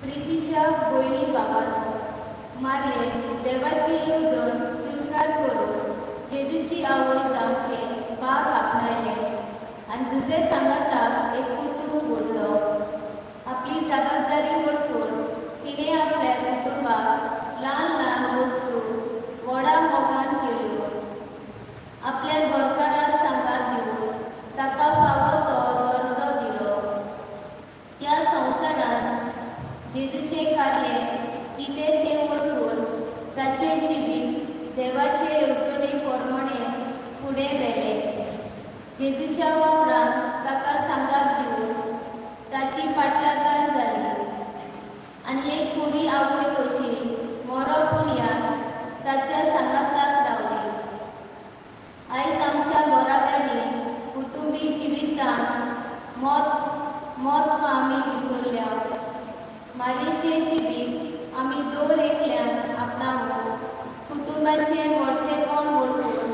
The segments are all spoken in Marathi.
प्रीतीच्या भयणी भावांनो, मारये देवाची येवजण स्वीकार करून जेजूची आवय जावचे पाग आपणायले आनी जुजे सांगाता एक कुटुंब घडलो. आपली जबाबदारी वळखून तिणें आपल्या कुटुंबाक ल्हान ल्हान वस्तू व्हडा मोगान केल्यो. आपल्या घरकाराक सांगात दिवन ताका फावो तो दर्जो दिलो. ह्या संवसारांत जेजूचे कार्य कितें तें वळखून ताचें जिवीत देवाचे येवजणे प्रमाणें फुडें व्हेलें. जेजूच्या वावरांत ताका सांगात दिवन ताची फाटल्यान जाली आनी एक कोरी आवय कशी मरोपर्यंत ताच्या सांगाताक रावली. आयज आमच्या घोराब्यांनी कुटुंबी जिवितांत मोत आमी विसरल्या. मारयेचें जिवीत आमी दर एकल्यान आपणावून कुटुंबाचें व्हडलेपण वळखून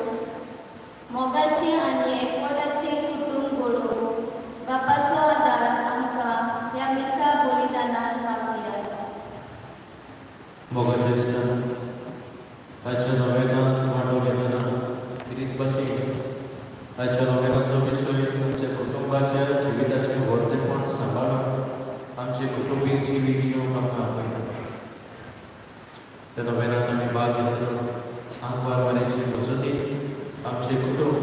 मोगाचें आनी एकवटाचें कुटुंब घडोवन बापाचो आदार आमकां ह्या मिसा बलिदानांत मागया. मोगाचें स्थान आजच्या नव्यानांत वांटो घेतना कितें भाशेन आजच्या नव्यानाचो विशय आमच्या कुटुंबाच्या जिविताचें व्हडलेपण सांबाळून आमचे कुटुंबीक जिवीत जिवंक आमकां आपयता. त्या नव्यानांत आमी भाग घेतना आंकवार मारयेचे मजतीन आमचे कुटुंब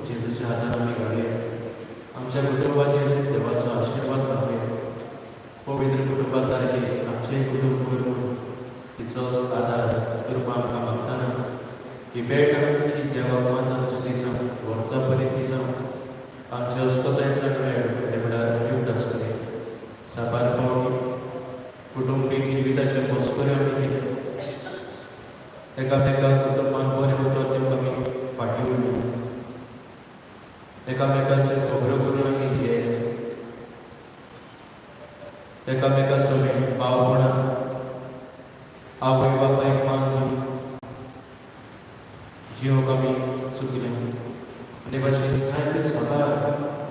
जेजूच्या हातान आमी घालया. आमच्या कुटुंबाचेर देवाचो आशिर्वाद मागया. पवित्र कुटुंबा सारके आमचें कुटुंब करून तिचो आदार करपाक आमकां मागतना ही भेट आमची देवाक मानता तसली जावं व्हरता परी जावं आमच्या अस्तकांच्या वेळ देवडार दिवट आसतली. साबार पावटी कुटुंबीक जिविताच्यो मस्कऱ्यो आमी केल्यो. एकामेकाक कुटुंबान बरें उतर दिवंक आमी फाटीं उरल्यो. एकामेकाच्यो खबरो करून आमी जियेले. एकामेका सगळें भावपणान आवय बापायक मान दिवन जिवंक आमी चुकले. आनी भाशेन जायते सकाळ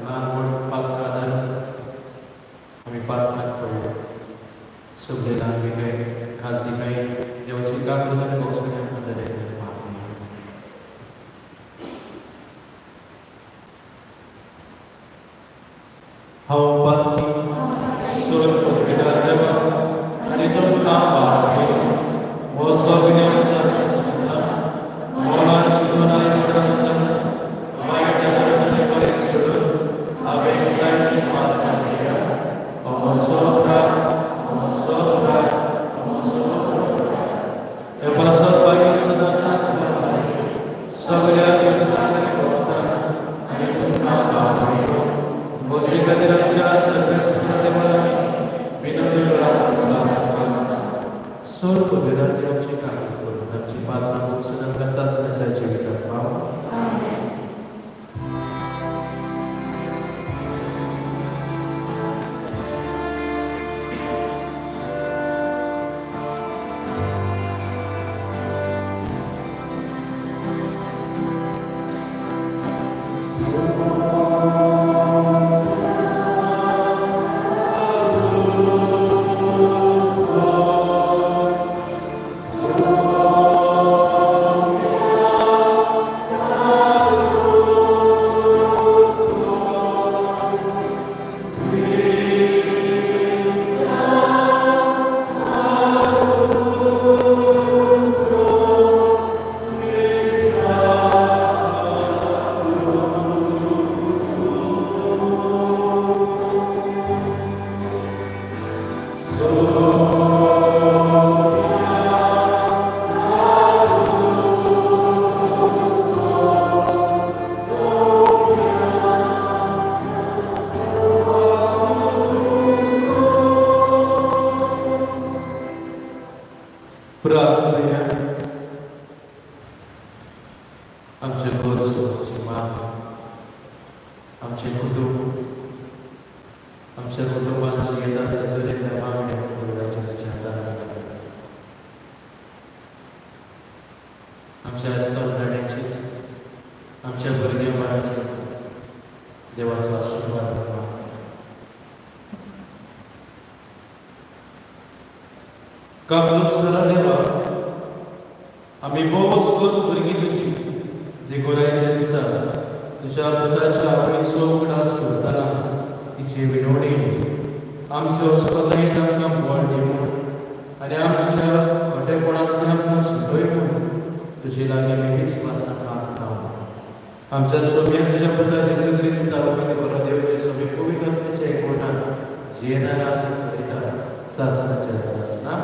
ल्हान व्हड पात्र आदार आमी पातकात पडले. सगळे ल्हान विकाय खालती काय देवाची काकून पक्षांत हांव पातकी स्वर्ग पिता देवा आनी तुमकां पावय हो सगळ्यांचा मोलान चिंतून आनी पडून वायट आनी बरें सोडून हांवें जायती प्रार्थना केल्या. हो सोबरा हे पासत बाकी सदांच सगळ्या देवतांनी भोगता आनी तुमकां पावय. गोष्टी खातीर आमच्या सत्य विनंती सर्व विद्यार्थ्यांची काळजी करून आमची प्रार्थना सदांच शासनाच्या जिवितांत पावो. प्रार्थना आमचे घर सुखाचे मान आमचे कुटुंब आमच्या कुटुंबांची येतात दरेका मागण्या आमच्या तरणाट्यांची आमच्या भुरग्यां बाळांची देवाचो आशिर्वाद काबलो सरा देवा आम्ही बोस करून भुरगीं तुजी देगोराच्या दिसा तुज्या पुताच्या आवडीचो उगडास करतना तिची विनवणी आमच्यो स्वतायेन आमकां बळ दी म्हूण आनी आमच्या खोटेपणांतल्यान आमकां सुटय म्हूण तुजे लागीं आमी विस्वासान मागता आमच्या सगळ्या तुज्या पुता जेजू क्रिस्ता आनी बरो देवचे सगळे पवित्र आत्म्याचे एकवटान जियेनारा चरिता सासणाच्या सासना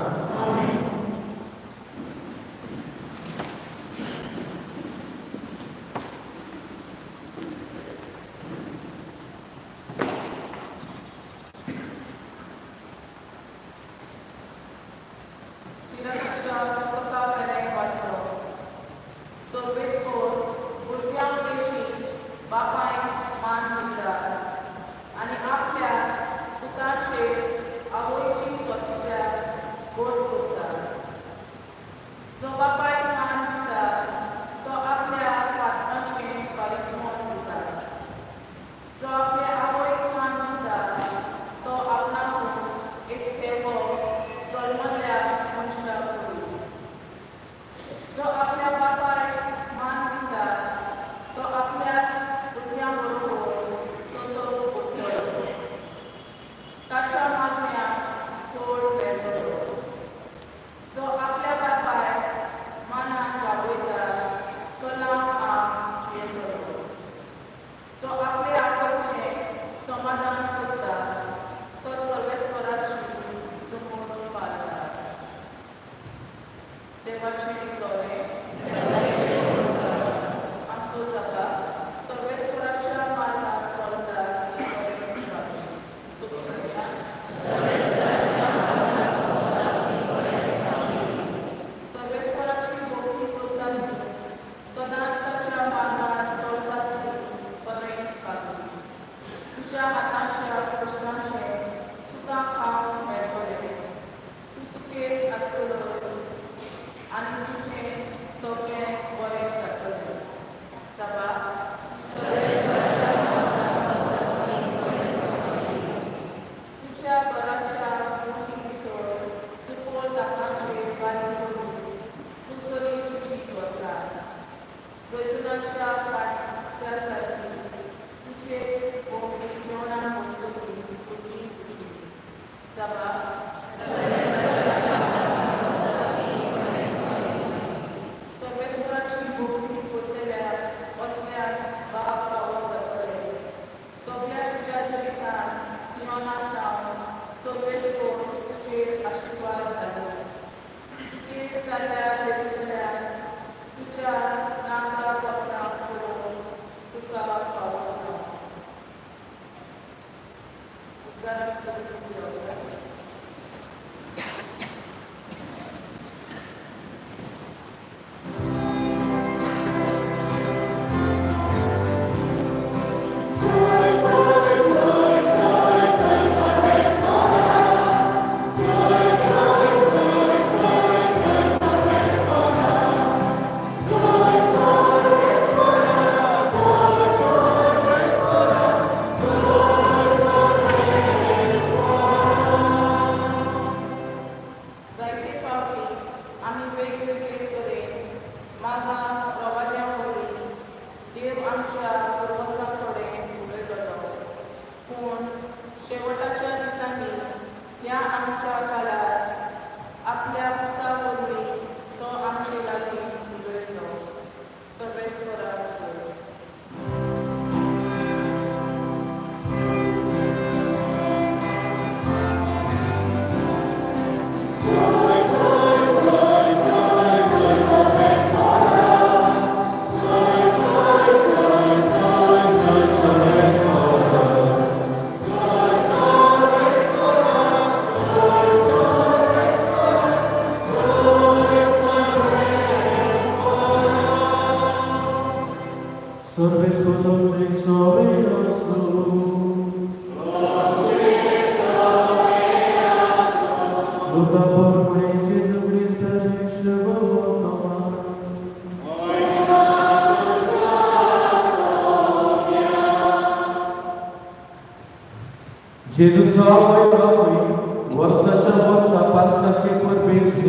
जेजूचो आवय बापूय वर्साच्या वर्सा पासताचे परबेक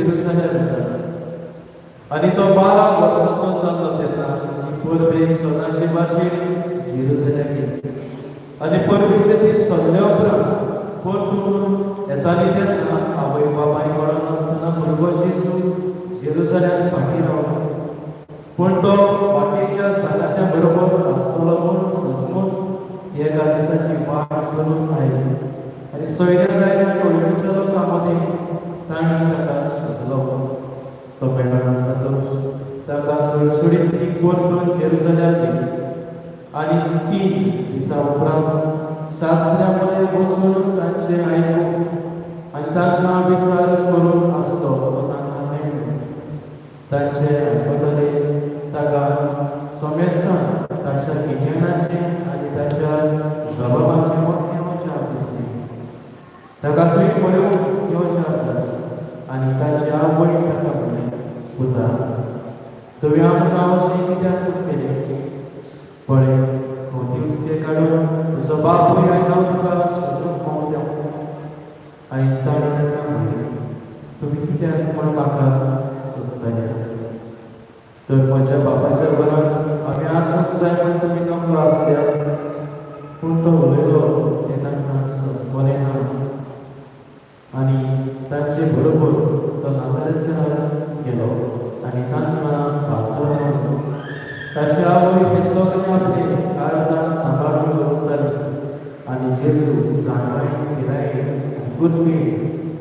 आणि तो 12 वर्साचो जाल्लो तेन्ना परबे सणाचे भाशेन जेरुसलेम गेली आणि परबेचे दीस सोडले उपरांत परतून येताली तेन्ना आवय बापाय कळनासतना भुरगो जेजू जेरुसलेम फाटीं रावलो. पूण तो वाटेच्या सालाच्या बरोबर आसतलो म्हूण सजमून एका दिसाची वाट चलून आयली आनी सोयऱ्या दायऱ्या वळखीच्या लोकां मदीं तांणी ताका सोदलो. तो मेळना जातच ताका सुळसुळीत ती परतून जेरुसलेम गेली आनी 3 दिसां उपरांत शास्त्र्यां मदें बसून तांचें आयकून आनी तांकां विचार करून आसलो तो तांकां मेळ्ळो. तांचे आयकतले ताका सोमेस्तान ताच्या गिन्यानाचें आनी ताच्या स्वभावाचें मोठें विचार दिसली. ताका थंय पळोवन येवचार जाली आनी ताची आवय ताका म्हणली, पुता, तुवें आमकां अशें कित्याक केलें? पळय, हांव दिवचें काडून तुजो बापूय आनी हांव तुका सोदून पावल्या. आनी ताणें ताका म्हणलें, तुमी कित्याक म्हूण म्हाका सोदताले? तर म्हज्या बापाच्या बरोबर आमी आसूंक जाय म्हूण तुमी नकळो आसल्या. पूण तो उलयलो तें तांकां समजलें ना आनी तांचे बरोबर तो नाजारेथांत गेलो आनी तांकां फावतो रावलो. ताची आवय ते सगळें आपले काळजांत सांबाळून दवरताली आनी जेजू जाणवायेन पिरायेन गुरमी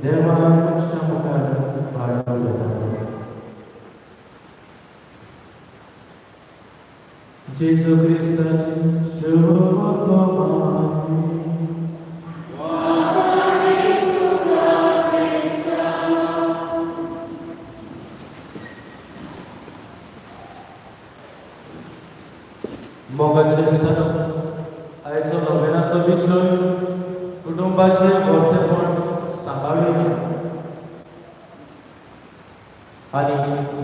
देवा मनशां मुखार वाडो घेतालो. जेजू क्रिस्ताची मोगाचे स्थान आयचो नोवेनाचो विशय कुटुंबाचे वर्तेपण सांबाळून आनी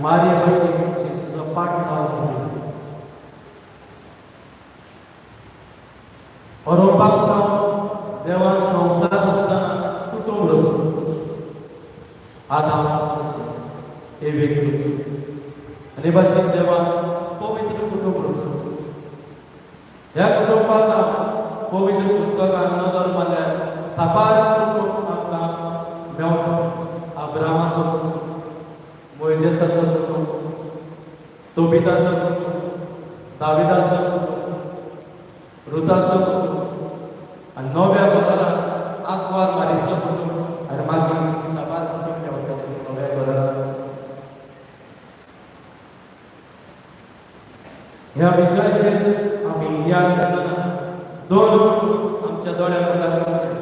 मारये भाशेन जेजूचो पाठ लावन बरोवपाक पावन देवान संवसार आसतना कुटुंब रचलो. आदाम रचलो, एवेक रचलो आनी भाशेन देवान पवित्र कुटुंब रचलो. ह्या कुटुंबाक पवित्र पुस्तकान नदर मारल्यार साबार कुटुंब आमकां मेळटा. अब्रामाचो कुटुंब, मोइजेसाचो कुटुंब, तोबिताचो कुटुंब, दाविदाचो कुटुंब, रुताचो कुटुंब आनी नव्या घरांत आग्वार मारीचो कुटुंब आनी मागीर साबार कुटुंब मेळटा नव्या घरांत. ह्या विशयाचेर आमी ज्ञान करतना 2 कुटुंब आमच्या दोळ्या मुखार लागले.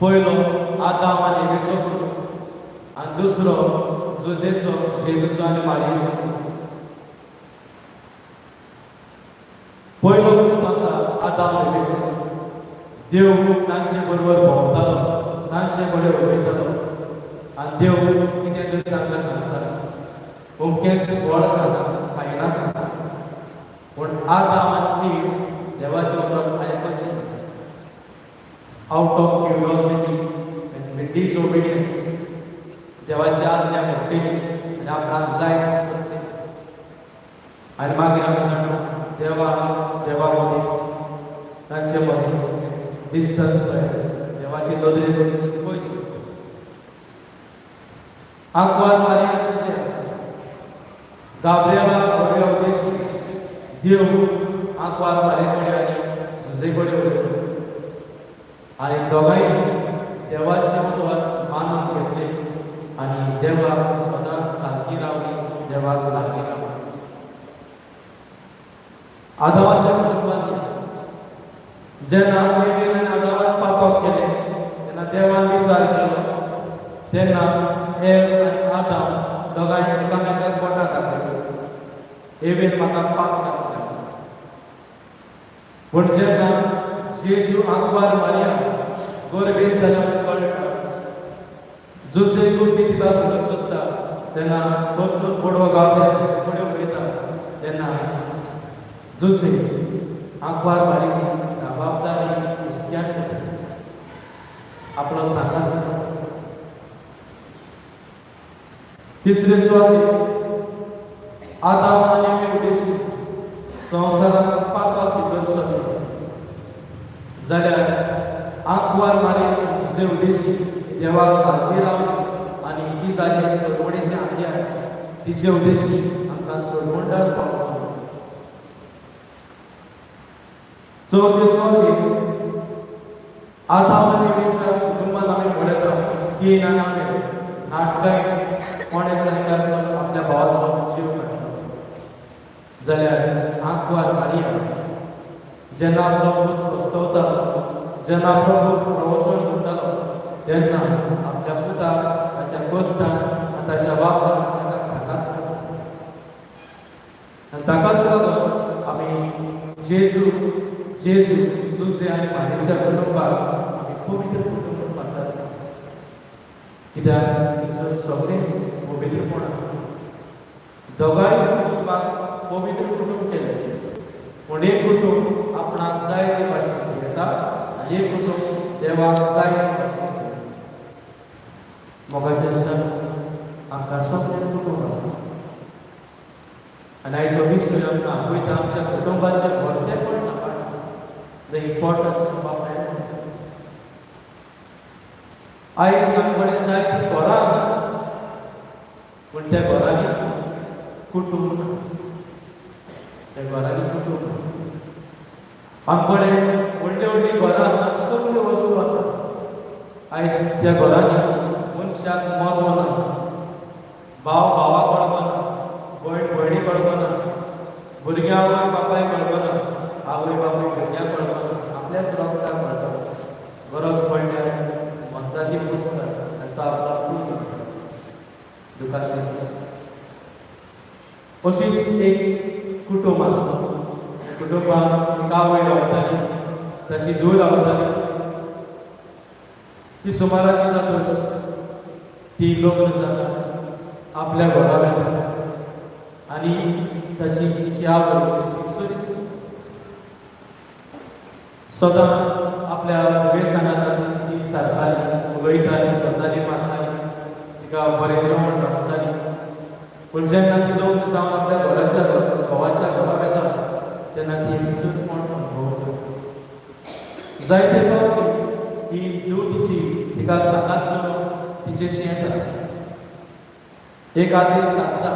पयलो आदाम आनी एवेचो कुटुंब आनी दुसरो जोजेचो जेजूचो आनी मारयेचो कुटुंब. पयलो कुटुंब आसा आदाम एवेचो कुटुंब. देव तांचे बरोबर भोंवतालो, तांचे बरोबर उलयतालो आनी देव कितें तरी तांकां सांगतालो. अमकेंच फळ खायनाका पूण आदाम आनी ईव देवाचें उतर आयकचें ना. आउट ऑफ क्युरियोसिटी आनी डिसओबिडियन्स देवाची आज्ञा मोडटली आनी आपणाक जाय तशें करतली. आनी मागीर आमी सांगता देवा मदीं तांचे मदीं डिस्टन्स पळय, देवाची नदरे पयस. आग्वार मारयेचें जें आसा गाब्रिएला बरो उद्देश देव आग्वार मारये कडेन आनी झुजे कडेन उलयलो आनी दोगांय देवाचे उतर मानून घेतले आनी देवाक सदांच खालती रावली, देवाक लागीं रावली. आदामाच्या कुटुंबांत जेन्ना एवेन आनी आदामान पापाक केलें तेन्ना देवान विचार केलो तेन्ना एव आनी आदाम दोगांय एकामेकाक बोटां दाखयलीं. एवेन म्हाका पाप घातला. पूण जेन्ना जेजू आग्वार मारया गोरबेज जाल्यार कळटा जोसे गुप्ती तिका सोडूंक सोदता तेन्ना परतून पडवो गावता फुडें वयता तेन्ना जोसे आग्वार मारयेची जबाबदारी हुस्क्यान घेता. आपलो सांगात तिसरे स्वाती आदाम आनी उद्देशी संवसारात पापाक भितर सरले जाल्यार आंकवार मारी तुजे उद्देशी देवाक खातीर रावली आनी ती जाली सोडवणेची आज्ञा तिचे उद्देशी आमकां सोडवणदार पावलो चौथे स्वाती आदाम आनी एवेच्या कुटुंबान आमी पळयता की नाटकाय कोणें कारणाचो आपल्या भावाचो जीव काडलो जाल्यार आंकवार मारिया जेन्ना आपलो पूत फसतवता जेन्ना आपलो पूत प्रवचन करतालो तेन्ना आपल्या पुताक ताच्या कश्टान आनी ताच्या वापरान ताका सांगात आनी ताकाच लागून आमी जेजू जुसे आनी मारीच्या कुटुंबाक आमी पवित्र कुटुंब मानतात कित्याक थंयसर सगळेंच पवित्रपण आसा दोगांय कुटुंबाक पवित्र कुटुंब केलें पूण एक कुटुंब आपणाक जाय ते भाशेन जियेता आनी एक कुटुंब देवाक जाय ते भाशेन जियेता मोगाचें दिसाक आमकां सगळें कुटुंब आसा आनी आयचो विशय आमकां पळयता आमच्या कुटुंबाचें व्हडलेपण सांबाळटा the importance of our family is आमकडे जायतीं घरां आसा पूण त्या घरांनी कुटुंब ना त्या घरांनी कुटुंब आमकडे व्हडली व्हडली घरां आसा सगल्यो वस्तू आसा आयज त्या घरांनी मनशाक मोग ना भाव भावाक कळपना भयण भयणी कळपना भुरग्यां आवय बापाय कळपना आवय बापाय भुरग्यांक कळपना आपल्याच रोगटाक कळटा गरज पडल्यार मनशाची पुसता आनी तो आपला पूत दुखाची अशीच एक कुटुंब आसता कुटुंबान एक आवय रावताली ताची धूव रावताली ती सुमाराची जातच ती लग्न जाता आपल्या घरा वेता आनी ताची तिची आवय एकसरीच सदां आपल्या भुगे सांगाताली ती सारताली उलयताली गजाली मारताली तिका बरें जेवण रांदताली पूण जेन्ना ती लग्न जावन आपल्या घराच्या घोवाच्या घरा वेता तेन्ना ती एकसरपण अनुभवता जायते फावटी ही धूव तिची तिका सांगात करून तिचेशी येता एक आदीस सांगता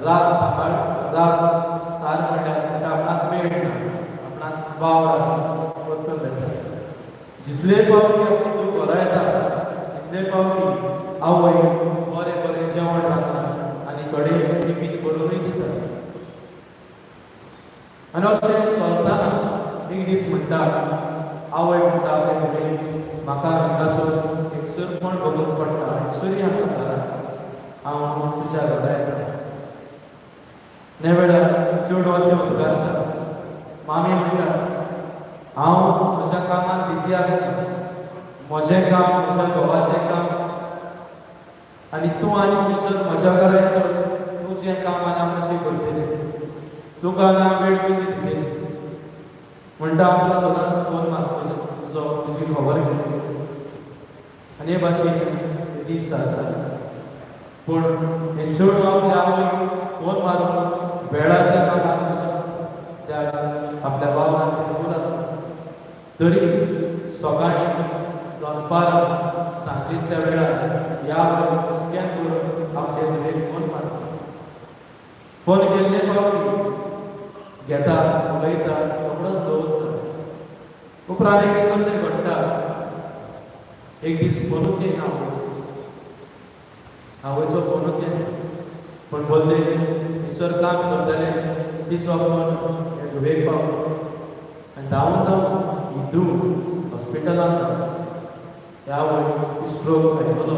रात सांबाळ रात सार म्हणल्यार तिका आपणाक वेळ ना आपणाक वावर आसा वचून येता जितले फावटी आपली धूव घरा येता तितले फावटी आवय बरें बरें जेवण रांदता आनी थोडे टिफीन करूनय दिता आनी अशें चलतना एक दीस म्हणटा आवय म्हणटा आपले कडेन म्हाका हांगासर एकसरपण बगूंक पडटा एकसरी आसा घरांत हांव तुज्या घरा येता त्या वेळार चेडूं अशें उद्गारता मामी म्हणटा हांव म्हज्या कामाक बिजी आसता म्हजें काम म्हज्या घोवाचें काम आनी तूं आनी थंयसर म्हज्या घरा येतलोच तूं जें काम आनी हांव कशें करतलें तुका ना वेळ कशी दितली म्हणटा हांव तुका सदांच फोन मारतलो तुजो तुजी खबर घेतली आनी हे भाशेन दीस जाता पूण हे चेडूं आपल्या आवय फोन मारून वेळाच्या कामाक त्या आपल्या वावरांत दूर आसा तरी सकाळीं दनपारां सांजेच्या वेळार या स्कॅन करून आपले घराक फोन मारता फोन केल्ले फावटी घेता उलयता रोखडोच दवरता उपरांत एक दीस अशें घडटा एक दीस फोनूच येना आवयचो फोनूच येना पूण बोल्ले थंयसर काम करताले तिचो फोन धुवेक पावलो आनी धांवून धांवून ही धूव हॉस्पिटलांत ह्या आवय स्ट्रोक आयिल्लो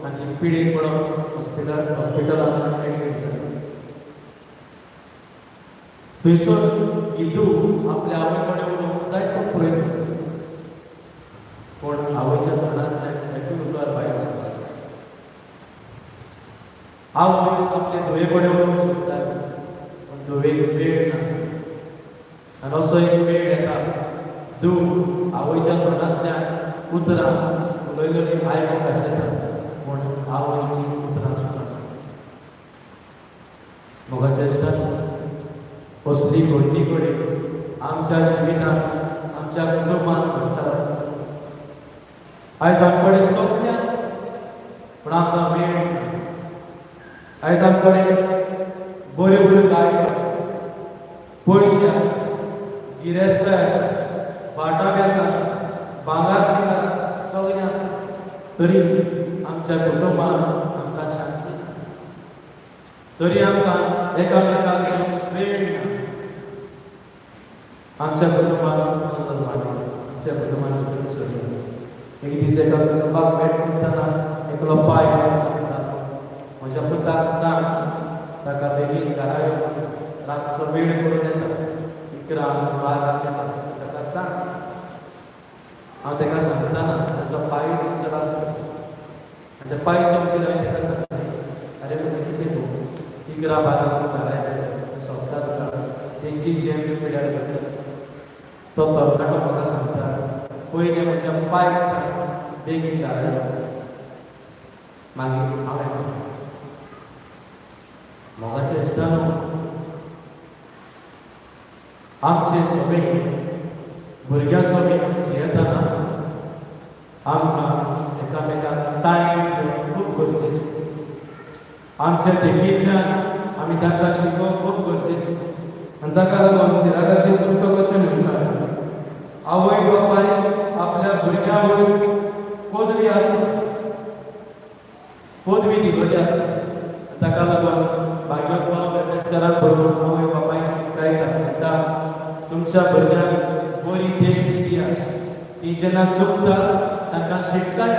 आनी पिडीक पडोन हॉस्पिटलांत एडमीट जाली थंयसर ही धूव आपल्या आवय कडेन उलोवंक जायतो प्रयत्न पूण आवयच्या तोंडांतल्यान एकूय उतर भायर सरना आवय आपले धुवे कडेन उलोवंक सोदताली पूण धुवेक वेळ नासलो आनी असो एक वेळ येता धूव आवयच्या तोंडांतल्यान उतरां उलयलोली आयकूंक आशिल्ली पूण आवयची उतरां सुटना मोगाच्या इश्टान कसली घडणी कडेन आमच्या जिवितांत आमच्या कुटुंबांत घडटा आसता. आयज आमकडे सगळें आसा पूण आमकां वेळ ना. आयज आमकडे बऱ्यो बऱ्यो गाडयो आसा, पयशे आसा, गिरेस्ताय आसा, भाटाभ्यास आसा, भांगार शिंगार आसा, सगळें आसा, तरी आमच्या कुटुंबान आमकां शांती ना. तरी आमकां एकामेकाक वेळ ना. आमच्या कुटुंबान आनंद वाडला, आमच्या कुटुंबान सुख सोडलें. एक दीस एका कुटुंबाक भेट दितना एकलो बाय सांगता, म्हज्या पुताक सांग ताका बेगीन घरा येवं, रातचो वेळ करून येता, 11 12 येता, ताका सांग. हांव ताका सांगतना ताचो पांय दुखसर आसता, ताचे पांय चमके जावन ताका सांगता, अरे पूण कितें तूं 11 12 घरा येता, सोंपता तुका तेंची जेवण पिड्यार करता. तो तरणाटो म्हाका सांगता, पयलीं म्हज्या पांयक सांग बेगीन घरा यो. मागीर हांव येता. मोगाच्या इश्टानो, आमचे सगळे भुरग्यां सगळीं जियेतना आमकां एकामेकाक टायम दिवप खूब गरजेचें. आमच्या देखींतल्यान आमी तांकां शिकोवप खूब गरजेचें. आनी ताका लागून सिराकाचें पुस्तक अशें म्हणटा, आवय बापाय आपल्या भुरग्यां वयर पदवी आसा, पदवी दिवली आसा. ताका लागून भाग्योत्सव वेबस्टराक बरोवन आवय बापायक शिकयता, तुमच्या भुरग्यांक बरी देख दियात, ती जेन्ना चुकतात तांकां शिटकाय,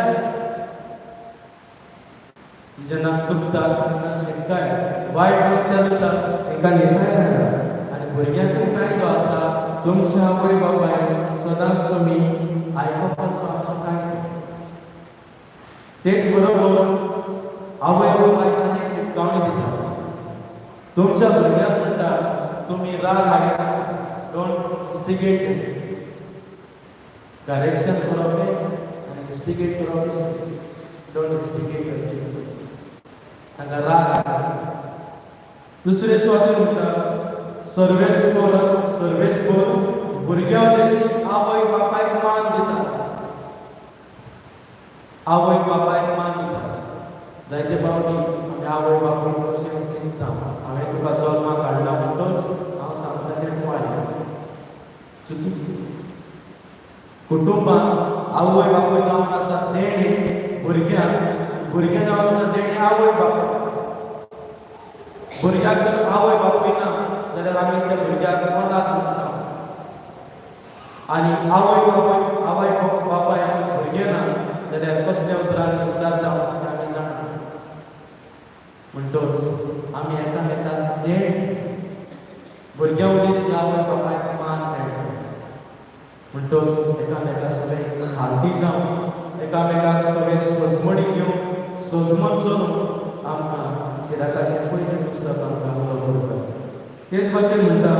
जेन्ना चुकतात तांकां शिटकाय, वायट रस्त्यार वता तांकां निकाय धाडा. आनी भुरग्यांकूय कायदो आसा, तुमच्या आवय बापायक सदांच तुमी आयकपाचो आमचो कायदो. तेच बरोबर आवय बापायक आनी एक शिटकावणी दिता. तुमच्या भुरग्यांक म्हणटा तुमी राग हाडिनाका, डोंट इन्स्टिगेट देम. करेक्शन करप आनी इन्स्टिगेट करप, डोंट इन्स्टिगेट करचें, तांकां राग हाडनाका. दुसरे स्वाती म्हणटा, सर्वेस्पोर भुरग्यां देशी आवय बापायक मान दिता, आवय बापायक मान दिता. जायते फावटी आमी आवय बापायक कशें चिंतता, हांवें तुका जल्माक हाडला म्हणटच हांव सांगता तें तूं आयकता, चुकीचें. कुटुंबांत आवय बापूय जावन आसा तेणी भुरग्यांक, भुरगें जावन आसा तेणी आवय बापूय. भुरग्याक जर आवय बापूय ना जाल्यार आमी त्या भुरग्याक मनाक म्हणटा. आनी आवय बापाय भुरगें ना जाल्यार कसल्या उतरांनी विचारता तें आमी जाणा. म्हणटच आमी एकामेकाक देण, भुरग्यां उदेशी आवय बापायक मान मेळटा. म्हणटच एकामेकाक सगळें हालती जावन एकामेकाक सगळें सोजमणी घेवन सोजमण चलून आमकां सिराकाचें पयलें पुस्तक आमकां उलो करता. तेच भाशेन म्हणटा,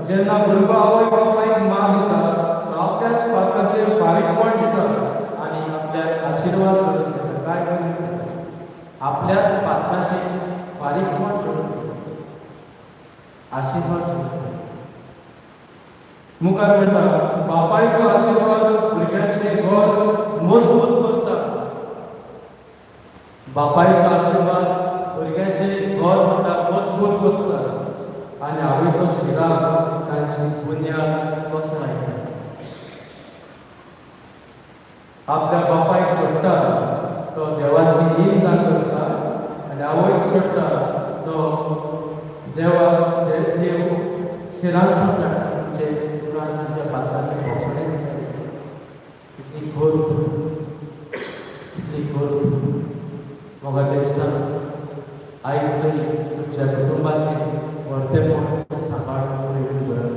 जेन्ना भुरगो आवय बापायक मान दिता, आपल्याच पात्राचेर फारीकपण दिता आनी आपल्याक आशिर्वाद जोडून दिता. काय करून दिता? आपल्याच पात्राचेर फारीकपण जोडून दिता, आशिर्वाद जोडून दिता. मुखार म्हणटा, बापायचो आशिर्वाद भुरग्याचें घर मजबूत करता. बापायचो आशिर्वाद भुरग्याचें घर म्हणटा मजबूत करता आनी आवयचो शिरा तांची बुन्याद कोसळायता. आपल्या बापायक सोडटा तो देवाची निंदा करता आनी आवयक सोडटा तो देव शिरांत धाडटा, म्हणजे तुमच्या पात्राचें भोसडेच करता. कितली घोर, कितली घोर. मोगाच्या इश्टान, आयज तरी तुमच्या कुटुंबाचें व्हडलेपण सांबाळून दवरात.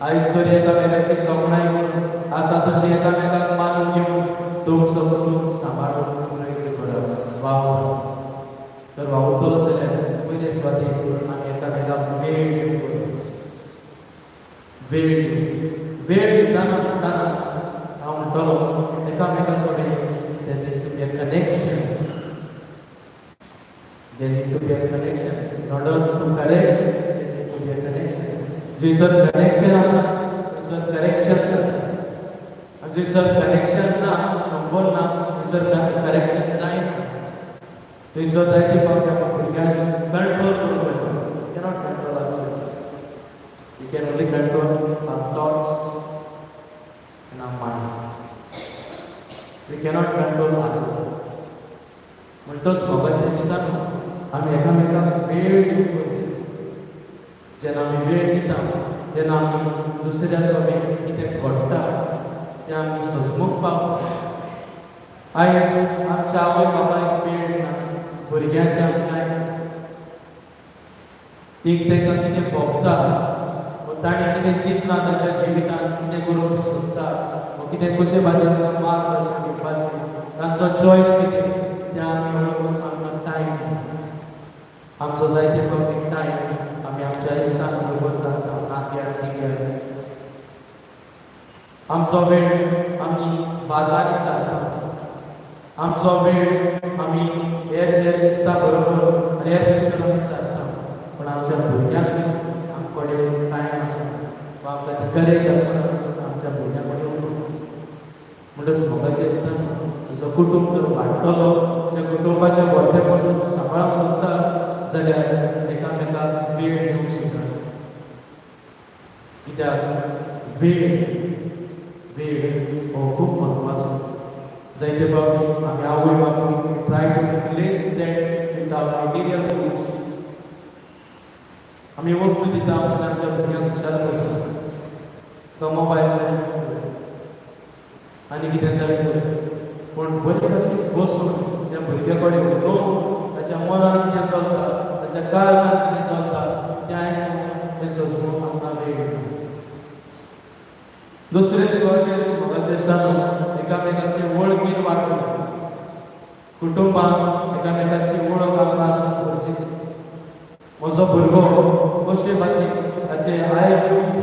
आयज तरी एकामेकाची तोखणाय घेवन आसा तशी एकामेकाक मानून घेवन तुमचो कुटुंब सांबाळून दवरात. वावूर तर वावुरतलो जाल्यार पयले स्वाती आमी एकामेकाक वेळ दिताना हांव म्हणटलो एकामेका सोडें connection. There need to be a connection in order to correct जंयसर कनेक्शन आसा थंयसर करेक्शन जाता आनी जंयसर कनेक्शन ना संबंद ना थंयसर करेक्शन जायना थंयसर जायते फावटी आमी भुरग्यांक कंट्रोल करूंक मेळटा cannot control you can only control our thoughts and our mind we cannot control our म्हणटच मोगाचें दिसता आमी एकामेकांक वेळ दिवंक गरजेचो जेन्ना आमी वेळ दिता तेन्ना आमी दुसऱ्या सोबीत कितें घडटा तें आमी सजमूक पावता आयज आमच्या आवय बापायक वेळ ना भुरग्यांचे आमच्या तीक तांकां कितें भोगता वा ताणें कितें चिंतलां तांच्या जिवितांत कितें करूंक सोदता वा कितें कशे भाशेन तांकां मार्गदर्शन दिवपाचें तांचो चॉयस कितें तें आमी वळखूंक आमकां टायम आमचो जायते फावटी टायम आमी आमच्या इश्टां बरोबर सारता नात्याक तिग्याक आमचो वेळ आमी बाजारांनी सारता आमचो वेळ आमी हेर इश्टां बरोबर आनी हेर दिवसून आमी सारता पूण आमच्या भुरग्यांक आमचे कडेन टायम आसना वा आमकां ती गरज आसना आमच्या भुरग्यां कडेन उलोवंक म्हणटच म्हाका जें दिसता तुजो कुटूंब जर वाडटलो त्या कुटुंबाचें व्हडलेपण तूं सांबाळूंक सोदता जाल्यार एकामेकाक वेळ दिवंक शिका कित्याक वेळ हो खूब म्हत्वाचो जायते फावटी आमी आवय बापूय try to replace that with our material things आमी वस्तू दिता आनी आमच्या भुरग्यांक हुशार करता तो मोबायल आनी कितें जालें पूण बरे भाशेन बसून त्या भुरग्या कडेन उलोवन ताच्या मनान कितें चलता ताच्या काळजांत कितें चलता तें आयकून तें सजमून आमकां वेळ दुसरे सुवातेर म्हाका दिसता एकामेकाची वळखीन वाडटा कुटुंबांत एकामेकाची वळख आमकां आसूंक गरजेची म्हजो भुरगो कशे भाशेन ताचे आयक्यू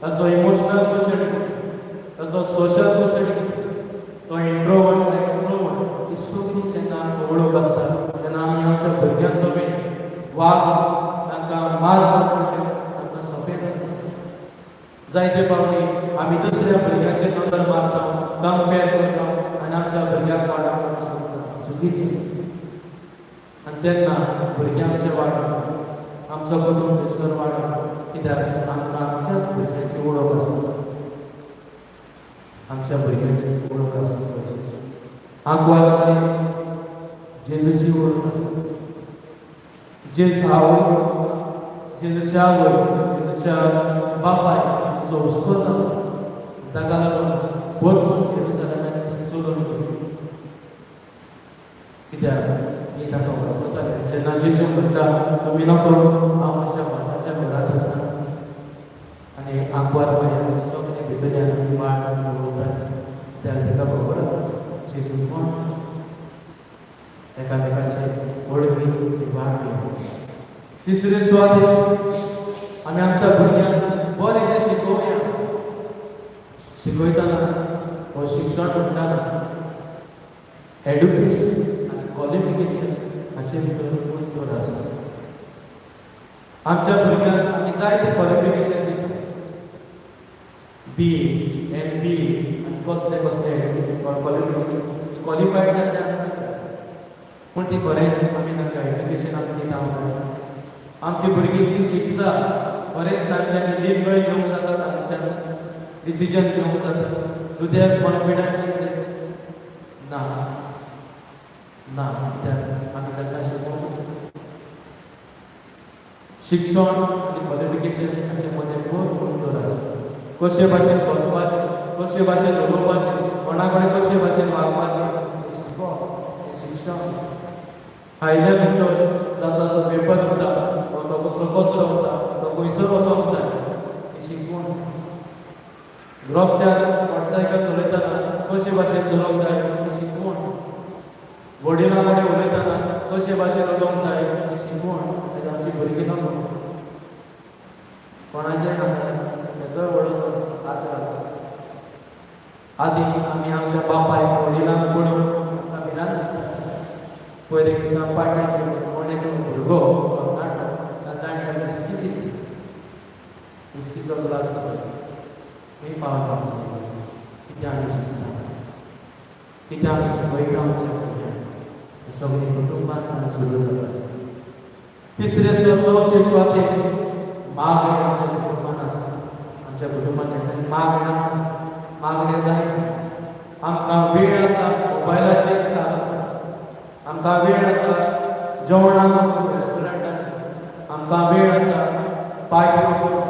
ताचो इमोशनल कशें ताचो सोशल कशें तो इंट्रोवर्ट एक्स्ट्रोवर्ट ही सगळी जेन्ना आमकां वळख आसता तेन्ना आमी आमच्या भुरग्यां सोबत वागून तांकां मार्गदर्शन दिवप आमकां सोंपें जाता जायते फावटी आमी दुसऱ्या भुरग्यांचेर नदर मारता कंपेर करता आनी आमच्या भुरग्याक वाडोवपाक सोदता चुकीचें आनी तेन्ना भुरग्यांचें वाडप आमचो कुटूंब थंयसर वाडप कित्याक आमकां आमच्याच भुरग्यांची वळख आसता आमच्या भुरग्यांची वळख आसूंक गरजेची आंकवार कडेन जेजूची वळख आसा जेजू आवय जेजूच्या आवय जेजूच्या बापाय जो हुस्को जालो ताका लागून भरपूर जेरुसलेमांत चलून गेली कित्याक ही ताका वळखताली जेन्ना जेजू म्हणटा तुमी नको हांव म्हज्या बापाच्या घरांत आसा आनी आंकवार बायल सगळे भितरल्यान वाट वळखता त्याक ताका खबर आसा जेजू कोण एकामेकाचे वळखी वाट तिसरे सुवातेर आमी आमच्या भुरग्यांक बरें कितें शिकोवया शिकयतना वा शिक्षण म्हणटाना एड्युकेशन आनी क्वॉलिफिकेशन हाचे भितर खूब आसा आमच्या भुरग्यांक आमी जायते क्वॉलिफिकेशन दिता BA MBA आनी कसले कसले क्वॉलिफिकेशन क्वॉलिफायड जाल्यार पूण ती खरेंच आमी तांकां एज्युकेशनाक दिता आमची भुरगीं ती शिकता बरेंच तांच्यांनी निर्णय घेवंक जाता तांच्यान डिसिजन घेवंक जाता do they have confidence in them ना कित्याक आमी तांकां शिकोवंक शिक्षण आनी क्वॉलिफिकेशन हाचे मदें खूब अंतर आसा कशे भाशेन बसपाचें कशे भाशेन उलोवपाचें कोणा कडेन कशे भाशेन वागपाचें शिकप शिक्षण हायले म्हणटच जाता तो पेपर उरता तो कसलो कचरो उरता तो खंयसर वचोंक जाय हें शिकवण रस्त्यार मोटरसायकल चलयतना कशे भाशेन चलोवंक जाय हें शिकवण वडिलां कडेन उलयतना कशे भाशेन उलोवंक जाय हें शिकवण हें आमची भुरगीं नको कोणाचें सगळें वडोवन आदीं आमी आमच्या बापायक वडिलांक पळोवन आमकां भिरांत दिसता पयले दिसा पाट्याक कोण एक भुरगो नाटक जाणट्याक दिसली खुशीचो ग्लास मी पावता कितें आमी शिकता कितें आमी शिकयता आमच्या भुरग्यांक सगळीं कुटुंबांत सुरू जाता तिसरे चवथे स्वातेक मागणी आमच्या कुटुंबान आसा आमच्या कुटुंबान मागणी आसा मागणी जाय आमकां वेळ आसा मोबायलाचेर चालू आमकां वेळ आसा जेवणाक वचून रेस्टॉरंटान आमकां वेळ आसा पार्टी करूंक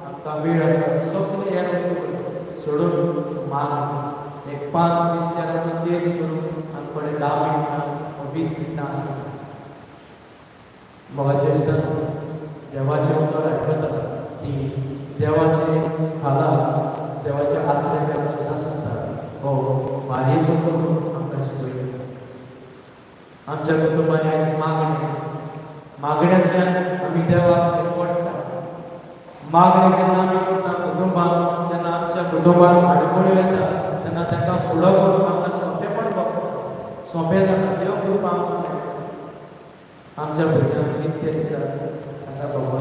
आमकां वेळ आसा सगळे हे वस्तू सोडून मागणी एक 5-20 जाणांचो तेज करून आमचे कडेन 10 मिनटां 20 मिनटां आसा मोगाचे आसतना देवाचें उतर आयकता की देवाचे खाला देवाचे आसरे सदांच उरता हो वारयेचो करून आमकां शिकयता आमच्या कुटुंबान आयज मागण्यांतल्यान आमी देवाक एकवटता मागणी जेन्ना आमी करता कुटुंबान तेन्ना आमच्या कुटुंबान आडकोळ्यो येता तेन्ना तांकां फुडो करून आमकां सोंपेपण भोगता सोंपें जाता देव कृपा आमकां आमच्या भुरग्यांक दिसते तांकां खबर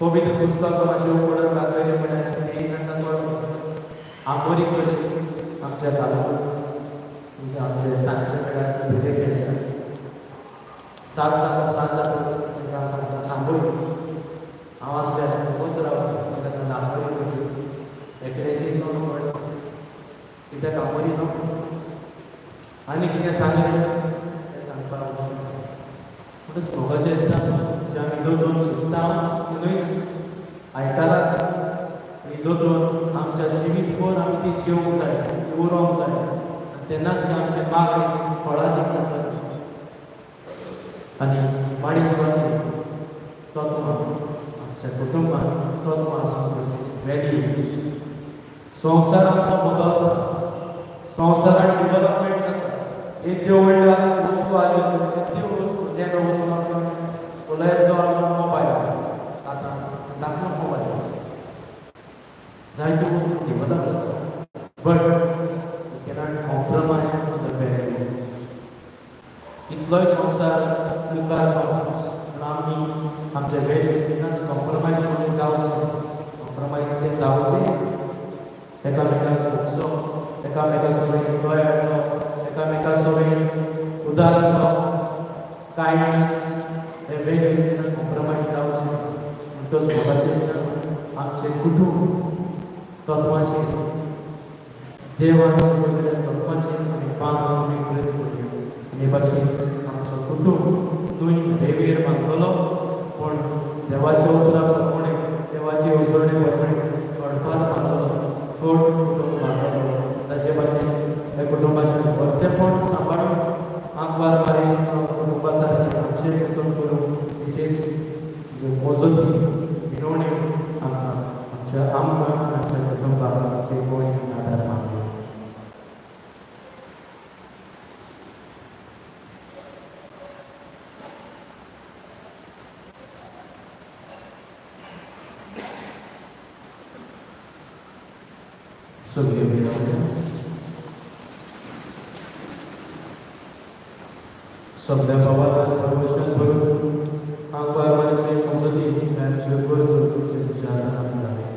पवित्र पुस्तक मातशें उगडून दाखयलें म्हळ्यार तें तांकां आमोरी करी आमच्या तालुक्यांत म्हणजे आमचे सांजचे वेळार भुरगे खेळटा 7 जाता तांकां सांगता थांबूय हांव आसल्यार खूबच रावता तांकां आमोरी करी एकल्याची नोंद पडटा कित्याक आमोरी न्हू आनी कितें सांगलें तें सांगपाक म्हणटच भोगाचें आसता जे आमी दोतोन शिकता तिनूय आयतारात आनी दोतोन आमच्या जिवीतभर आमी ती जेवंक जाय ती उरोवंक जाय आनी तेन्नाच ती आमचे मागणी फळादीक जाता आनी वाडी स्वाती तत्वां आमच्या कुटुंबान तत्वां आसूंक वेगळी संवसार आमचो बदलता संवसारान डिवेलपमेंट जाता येद्यो व्हडल्यो वस्तू आयल्यो येद्यो वस्तू जेन्ना वचून आमकां उलयत जो आमकां मोबायल आतां दाखलो मोबायल जायत्यो वस्तू डिवेलप जाता but we cannot compromise on the value कितलोय संवसार मुखार पावता पूण आमी आमचे वॅल्यूज केन्नाच कॉम्प्रमायज करून जावचें कॉम्प्रमायज तें जावचें एकामेकाक भोगसप एकामेका सगळें गोंयाक जावप एकामेका सगळें उदार जावप कायंडनेस हे वॅल्यूज केन्ना कॉम्प्रमायज जावचें म्हणटच मोगाचें आसता आमचें कुटूंब तत्वाचेर देवाचें तत्वाचेर आमी पावून आमी प्रयत्न करूया आनी भाशेन आमचो कुटूंब न्हय देवीर बांदतलो पूण देवाच्या उतरा प्रमाणे देवाचे उजवणे प्रमाणे घडपार बांदतलो कोण कुटूंब बांदतलो तशे भाशेन हे कुटुंबाचें वर्तेपण सांबाळून आंकवार मारी कुटुंबा सारकें आमचें कुटूंब करून विशेष मोजती मिरवणी आमकां आमच्या कुटुंबाक ते गोंय आदार मानता सगळे मिरवण्यो सगळ्या भावाला प्रमोशन करून आंकवार मारीचे मजती तांच्यो गरजो तुमचे आदार जाले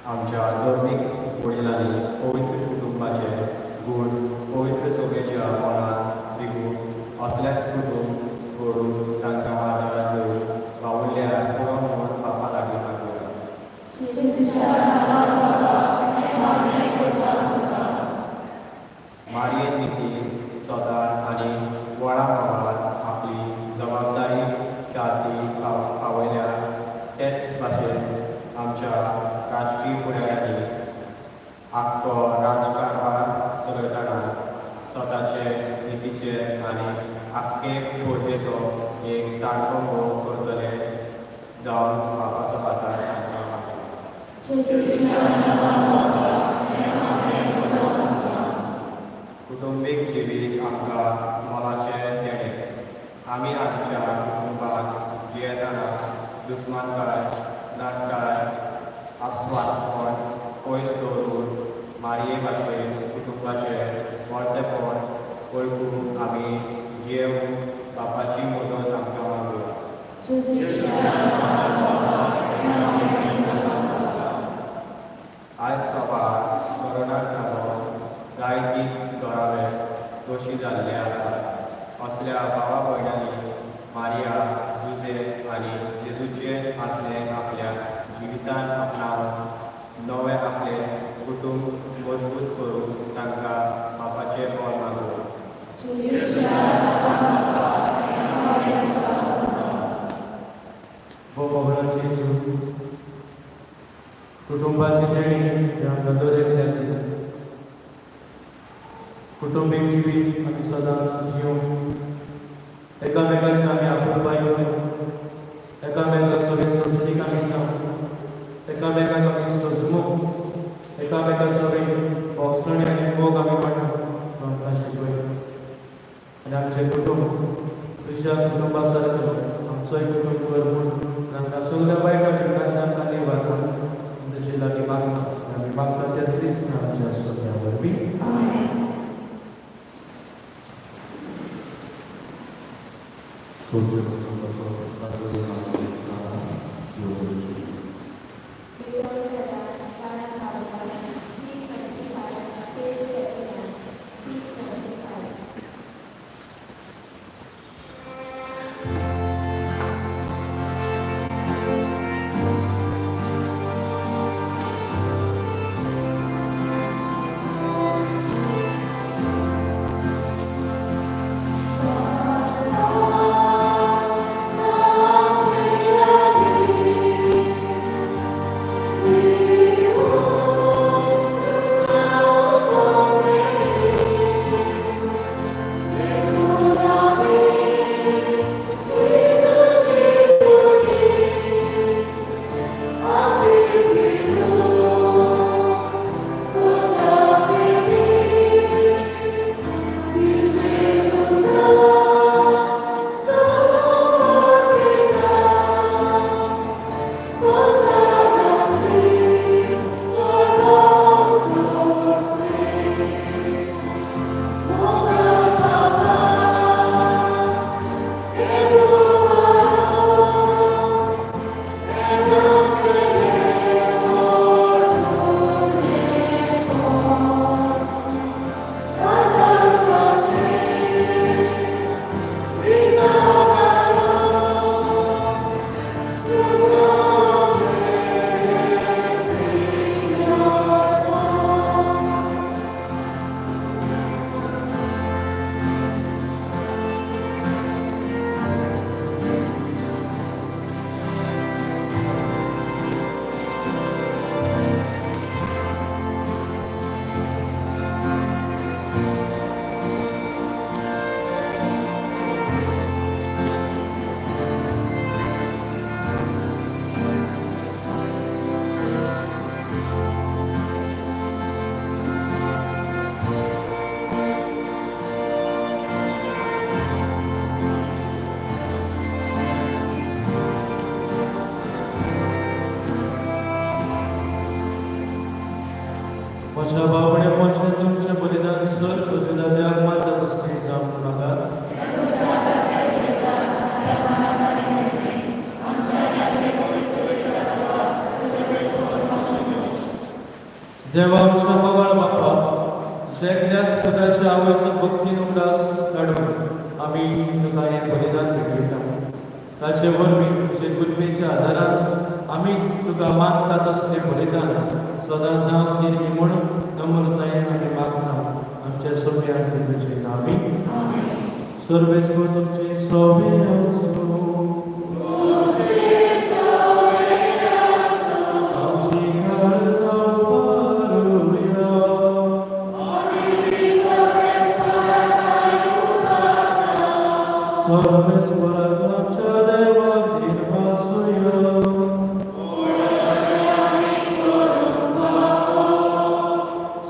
आमच्या धर्मीक वडिलांनी पवित्र कुटुंबाचे गूण पवित्र सभेच्या मनात रिगून असल्याच कुटुंब करून तांकां आदार घेवन बावुरल्या पुरो म्हणून पापा लागीं मागल्या मारयेन नीती सदार आनी व्हडा प्रमाणात आपली जबाबदारी शांती पावयल्या तेच भाशेन आमच्या राजकीय फुडाऱ्यांनी आख्खो राजकारभार चलयतना स्वताचे नितीचे आनी आख्खे फौजेचो एक सारको मोग करतले जावन बापाचो आदार तांकां कुटुंबीक जिवीत आमकां मोलाचें देणें आमी आमच्या कुटुंबाक मारये भाशेन कुटुंबाचे वर्तेपण वळखून आमी जेव बापाची मजत आमकां मागूया. आयज सभार कोरोनाक लागून जायतीं घरावे दोशी जाल्ले आसात. असल्या भावा भयणांनी मारिया, जुझेफ आनी जेजूचे आसले आपल्या जिवितांत आपणावन नवे आपले कुटुंब मजबूत करून तांकां बापाचे बोल मागूया. भोवभोवनाची जेजू कुटुंबाची देणी आमकां दरेक दिल्या. कुटुंबीक जिवीत आमी सदांच जिवंक एकामेकाची आमी आपुलबाय करूं, एकामेकाक सगळे संस्कृतीक आमी जावं, एकामेकाक आमी सजमूक, एकामेका सगळी भोगसणी आनी मोग आमी वांटूंक आमकां शिकय. आनी आमचें कुटुंब तुज्या कुटुंबा सारको आमचोय कुटुंब कर म्हूण आमकां सगळ्या वायट घटनांतल्यान आमकां निवार कर. तुजे लागीं मागता आमी मागता त्याच क्रिस्त आमच्या सोप्या वरवीं. म्हज्या बावडे म्हजें तुमचें बलिदान सर बलिदानाक मात्र कसलें जावंक नाका. देवा आमच्या मोगाळ बापा, शेकड्यास पुताच्या आवयचो भक्तीन उदास काडून आमी तुका हें बलिदान भेटयता. ताचे वरवीं तुजे कृपेच्या आदारान आमीच तुका मानतात असलें बलिदान सदां जावं निर्मी म्हूण नम्रतायेन आमी मागता आमच्या सोप्यान तुजे नांवी. सर्वेस्वर तुमचे सोबे आसूं.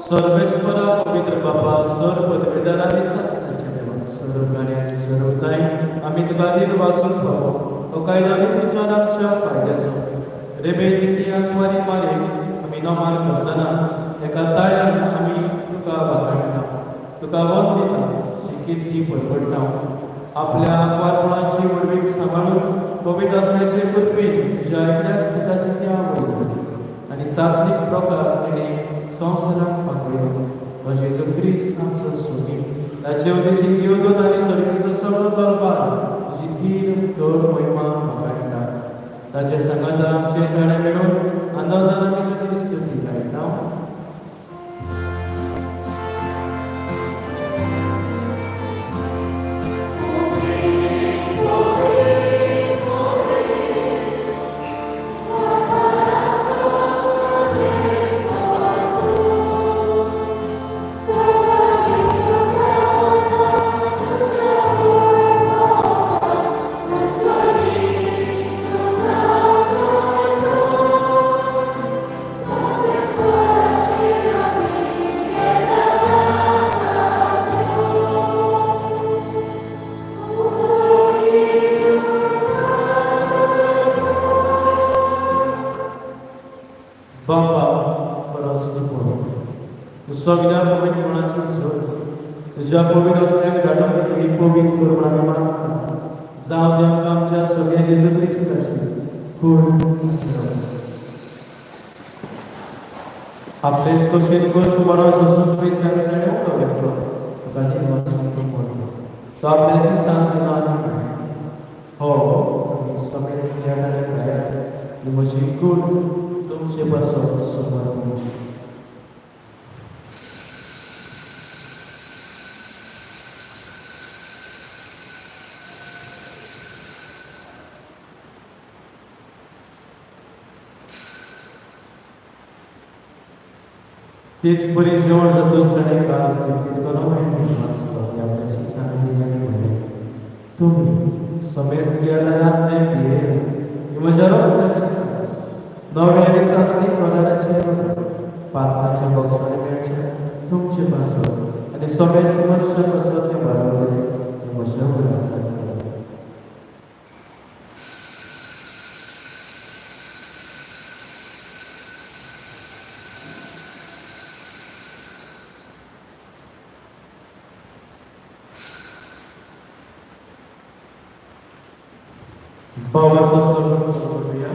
सर्वेश्वरा पवित्र बापा सर पदवीधर आनी शास्त्राचे देवा सर्वकार्य आनी सर्वताय आमी तुका दिन वासून पावो तो कायदो विचार आमच्या फायद्याचो रेबे निती आंकवारी मारे आमी नमार करतना एका ताळ्यान आमी तुका वाखाणटा, तुका वंद दिता, शिकीत ती परवडटा. आपल्या वारपणाची वडवीक सांबाळून पवित्र आत्म्याचे कृपेन तुज्या एकल्या स्पुताची त्या आवड जाली आनी चांचणीक प्रकाश तिणें संवसाराक पातळ्ळो. हो जेजू क्रिस्त आमचो सोबीत, ताचे उद्देशीक येवजण आनी सर्गेचो सगळो दरबार तुजी तीन धड महिमा वाखाणटा. ताचे संगत आमचे ताणे मेळून आनंदान आमी तुजी स्तुती गायता. बाबा परस तू सगळ्या पवित्रपणाची झोड तुझ्या पवित्र आत्म्याक धाडून ही पवित्र करून आमी मागता. जावं दे आमकां आमच्या सगळ्या जेजू क्रिस्ताची खूब आपलेच कशेन गोश्ट बरो सोसून पेचाने ताणें उडो घेतलो तुका देव वचून तूं म्हणलो तो आपल्याची सांग आनी हो सगळे स्त्रियांना भायर म्हजी कूड तुमचे पासून समोर तुमची तेच बरी जेवण जातोच ताणें काळ आपल्याची सांगितली म्हणले तुम्ही समेर स्त्रियांना याद नाही पिये म्हज्या रक्ताची नवे आनी सासणी प्रधानाचे पात्राच्या बक्षाने मेळचे तुमचे पासून आनी सगळ्याचे मनशां पासून ते बरोबर म्हज्या उरासाक Bawa sosok dia.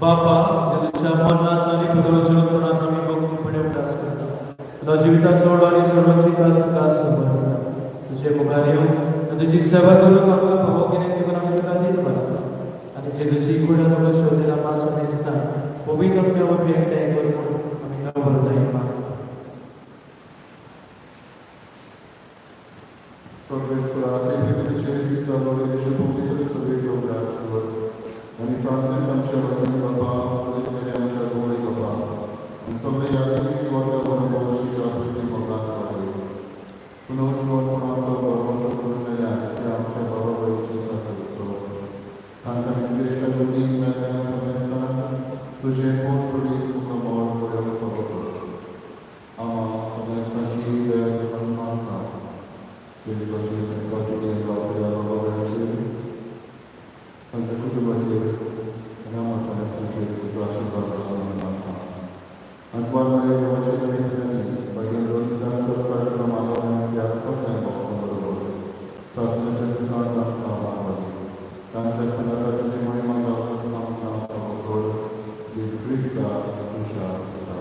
बाबा जेजूच्या मरणाचा आणि पुनरुज्जीवनाचा मी भक्तीपणे उल्हास करतो. तुझ्या जीविताचो आणि सर्वांची कास समर्पिता. तुझे मुखार येऊन तुझी सेवा करून आमकां फावो कितें देखून आमी तुका दीत बसता आनी जेजूची कुडा तुका शोधलेला पासून दिसता पवित्र आत्म्यावर एकठांय करून आमी नवरदायी मागता. आणि फ्रांसिस आमच्या वतीन बाबा फुले आमच्या गोळे बाबा आणि सगळे यात्री वर्ग बरोबर जागृती मोगान करते पुनर्जीवनपणाचो बरोबर करून मेल्या ते आमच्या बाबा वयचे करतो तांकां ज्येष्ठ लोकीक मेळटना समेस्तान तुजे कोण फुडी तुका मोल पळोवन खबर कर हांव समेस्ताची दया करून मागता तेणी कशी तुका तुगे बाबा वयचे तांच्या कुटुंबाचेर आनी आमच्या समेस्तांचेर तुजो आशिर्वाद घालून मागता. अकबर मारे देवाचे दयेंतल्यानी मागीर रोहिदास सरकार मागोवन ह्या सगळ्या भक्तां बरोबर सासणाच्या सुखांत आमकां मागली तांच्या संगता तुजी महिमा गावून आमकां भगवत जेजू क्रिस्ता तुज्या पिता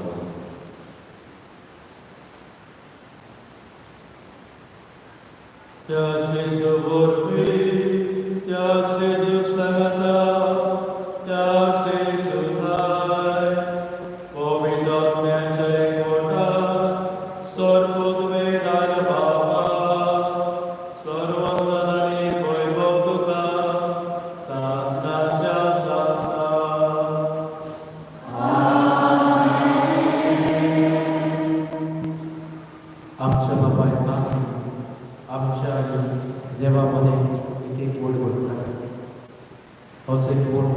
त्याचे वरवी त्याचे संगता त्याचे सुखाय पवित्र आत्म्याचे एकवटा सर्वोद्वेदान बाबा सर्वंदन आनी वैभव तुका सासणाच्या सासणा आमच्या बापायक आमच्या देवामध्ये एक वड घडटा असो एक वड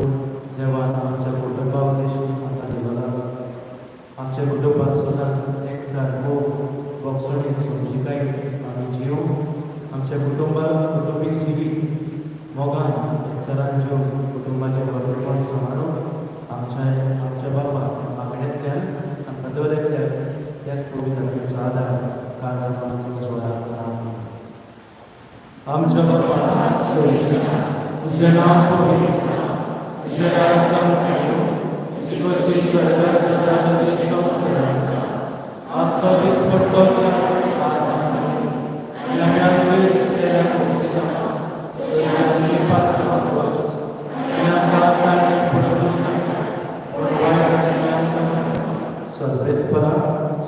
देवान आमच्या कुटुंबाक देशून आमकां दिलेलो आसा. आमच्या कुटुंबात सदांच एकचार मोग बक्षणीक समजिकाय आमी जीव आमच्या कुटुंबीक जिवीत मोगान सरांच्यो कुटुंबाचे वर्तमान समारोह आमच्या बाबा मागण्यांतल्यान आमकां दवरल्यार त्याच पवित्रांचो आदार काळ समाजाचो सोडा आमच्या बाबा तुझें नांव पवित्र तुझें राज्य येवं तुजी कशी स्वर्गांत जाता तशी पृथ्वीचेर आमचो दीस पडटो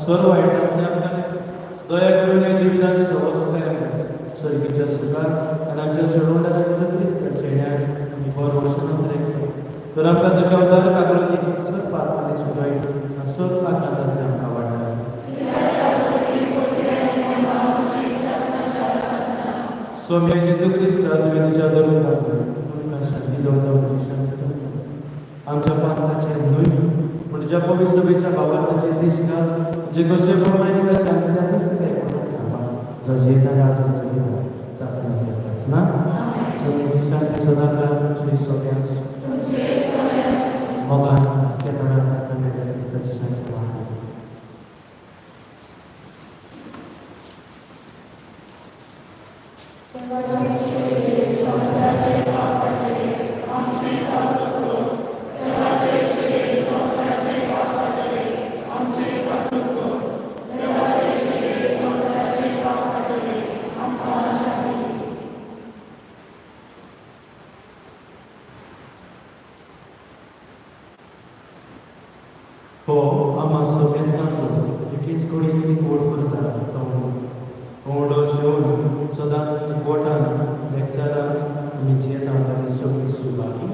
सर्व वाईटांतल्यान आमकां दया करून ह्या जिवितांत संवत्सर सर्गीच्या सुखार आनी आमच्या सोडवणाऱ्या तुज्या क्रिस्ताच्या येण्यार आमी बरो वचन तर आमकां तुज्या उदार कागोरी सर पारमाली सुदाय सर आकांतांतल्यान आमकां वाडटा सौम्य जेजू क्रिस्ता तुवें तुज्या धरून तुमकां शांती दवरता आमच्या पांताचे न्हय पूण ज्या पवित्र सभेच्या बाबांचे दिसतात जे कशे प्रमाणे जो जेता शासनाच्या शासना सोन्याची शांती सदाकाळ श्री सोन्यास मोगान क्रिस्ताची शांती हो आम्हा सगळ्यांचो एकीच कडेन गोड करता कोंडो शेवून सदांच गोठान लेक्चरां आमी जेता आनी सगळीं सुभागी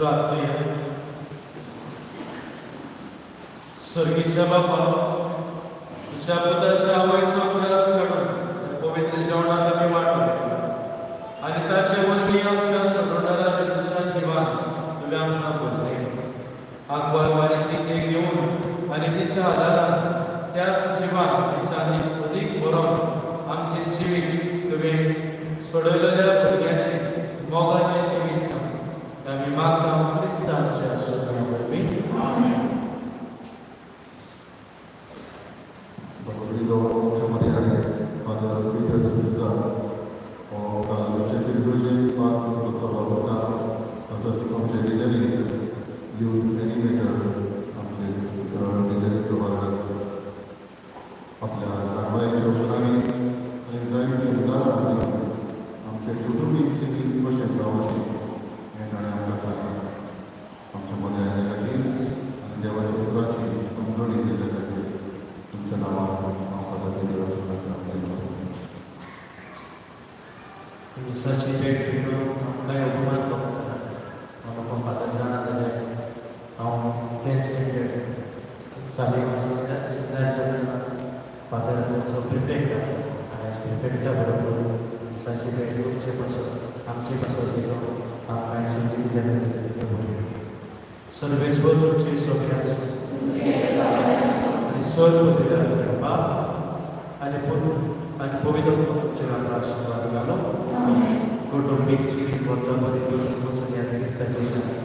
प्रार्थूया. स्वर्गीच्या बापा, तुझ्या पुत्राच्या आवयीचा त्रास काढून पवित्र जेवणात आम्ही वाटतो आणि त्याचे वरवी आमच्या सगळ्या तुझ्या जीवान तुला आमना बोलले. अकबरवारीची ते घेऊन आणि तिच्या आधारात त्याच जीवान दिसांनी अधिक बरोबर आमचे जीवित तुम्ही सोडवलेल्या भुरग्याचे मोगाचे जीवित आम्ही मागता ख्रिस्तांच्या स्वतःवरवी. Querido mucho María, Padre Peter de Souza, o para el Chefe de Luce, Padre de Salvador, Asas Comche Lideri, Youth Animator, Amche Lideri Provaras, आपल्या कारवाईच्या उपरांनी एन्झायटी उदारा आमचे कुटुंबीचे किती भशेन जावचे हे गाणें आमकां सांगता. आमच्या मदीं आयले खातीर आनी देवाच्या उतराची समजणी दिल्या खातीर तुमच्या नांवान हांव पदाची देवाची प्रार्थना करता. दिसाची भेट घेवन आमकां अभिमान करता. म्हाका फादर जाणा जाल्यार हांव तेंच साली फादर जो प्रिफेक्ट आयज प्रिफेक्टा बरोबर दिसाची भेट घेवचे पासून आमचे पासून दिलो आमकां संदी दिल्या खातीर सर्वेश्वर तुमची सोबी आसूं आनी सर्व दिल्या बाप आनी पवित्र तुमचे आमकां आशिर्वाद घालो. कुटुंबीक जिवीत वर्तमान करून वचून ह्या क्रिस्ताची शांती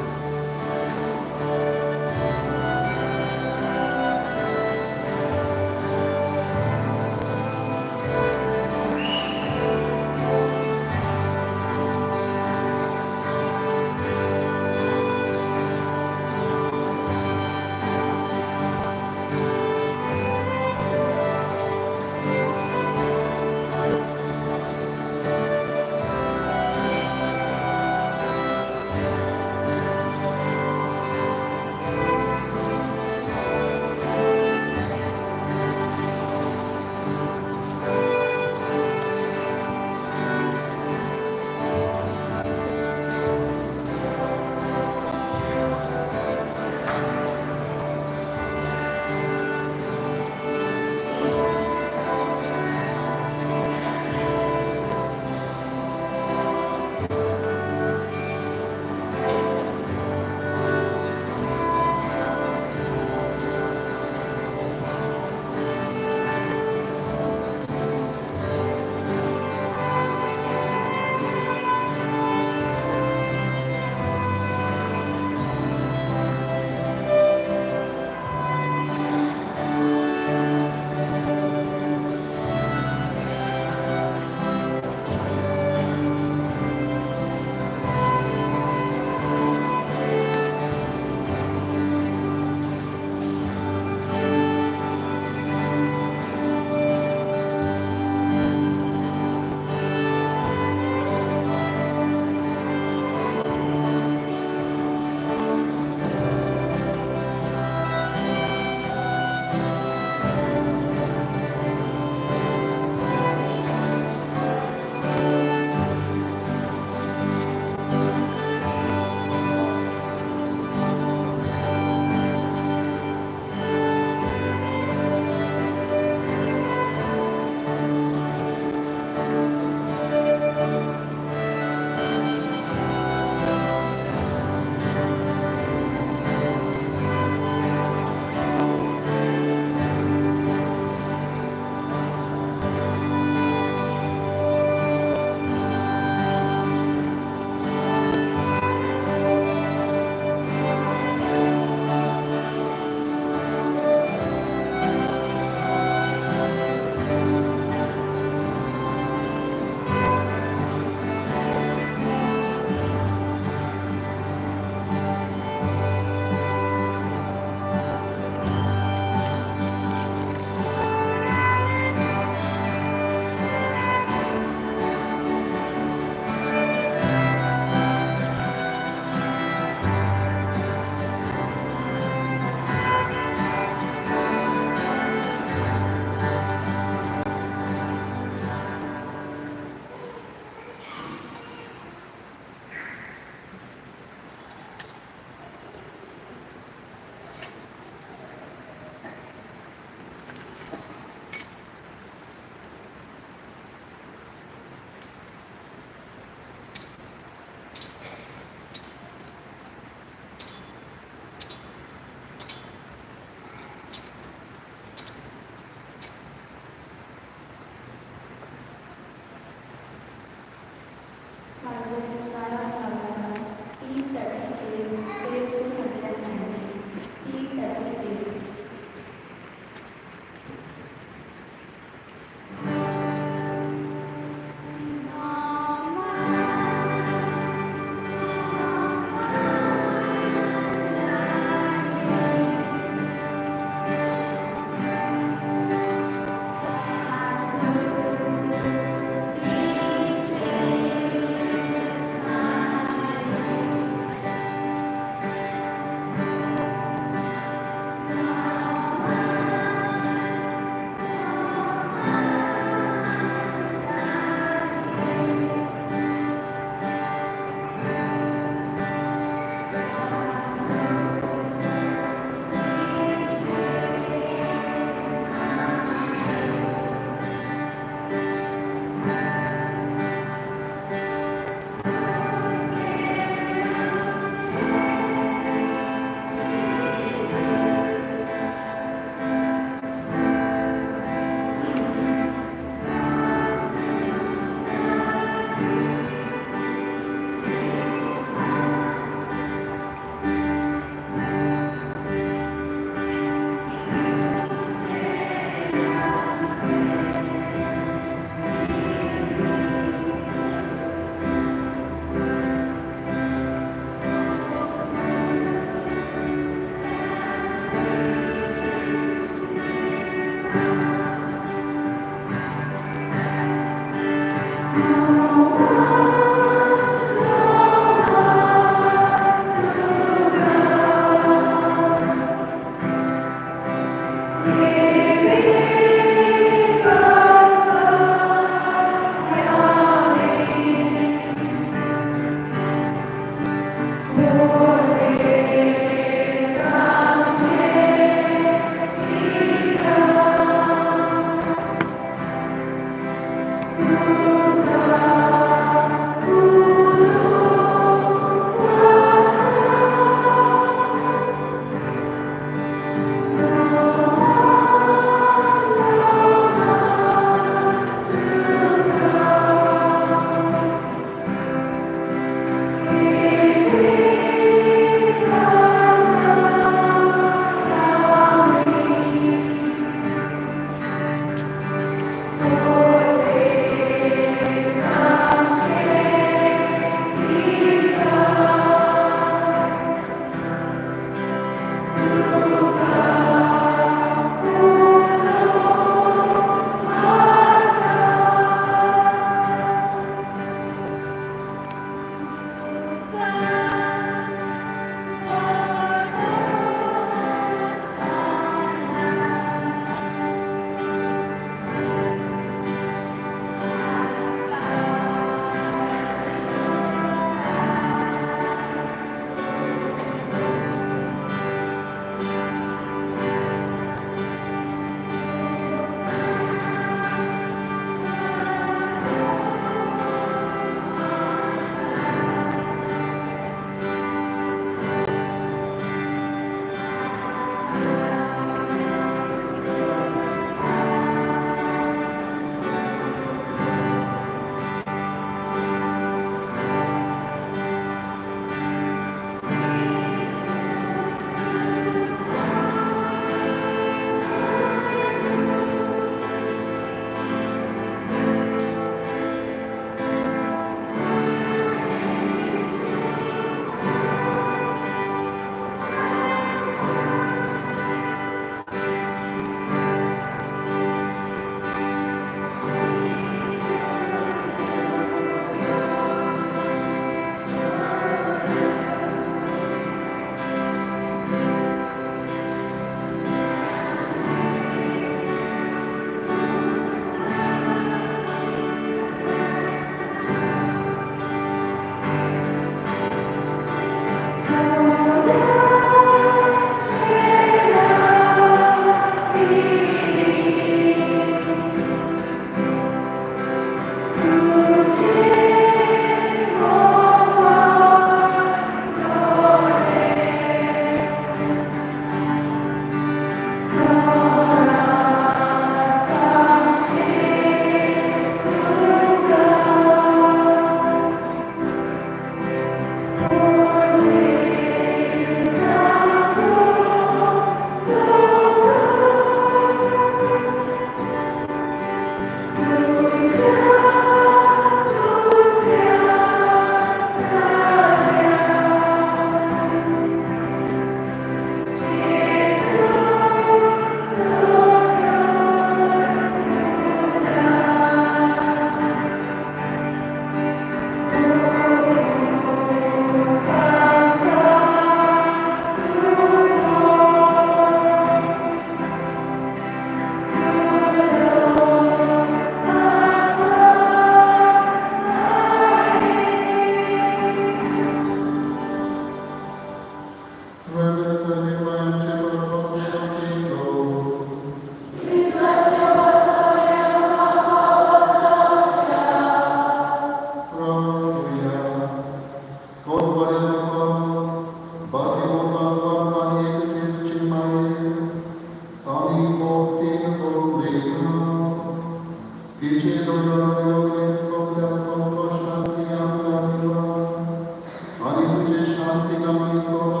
Ani tuझे शांती का मी सोडा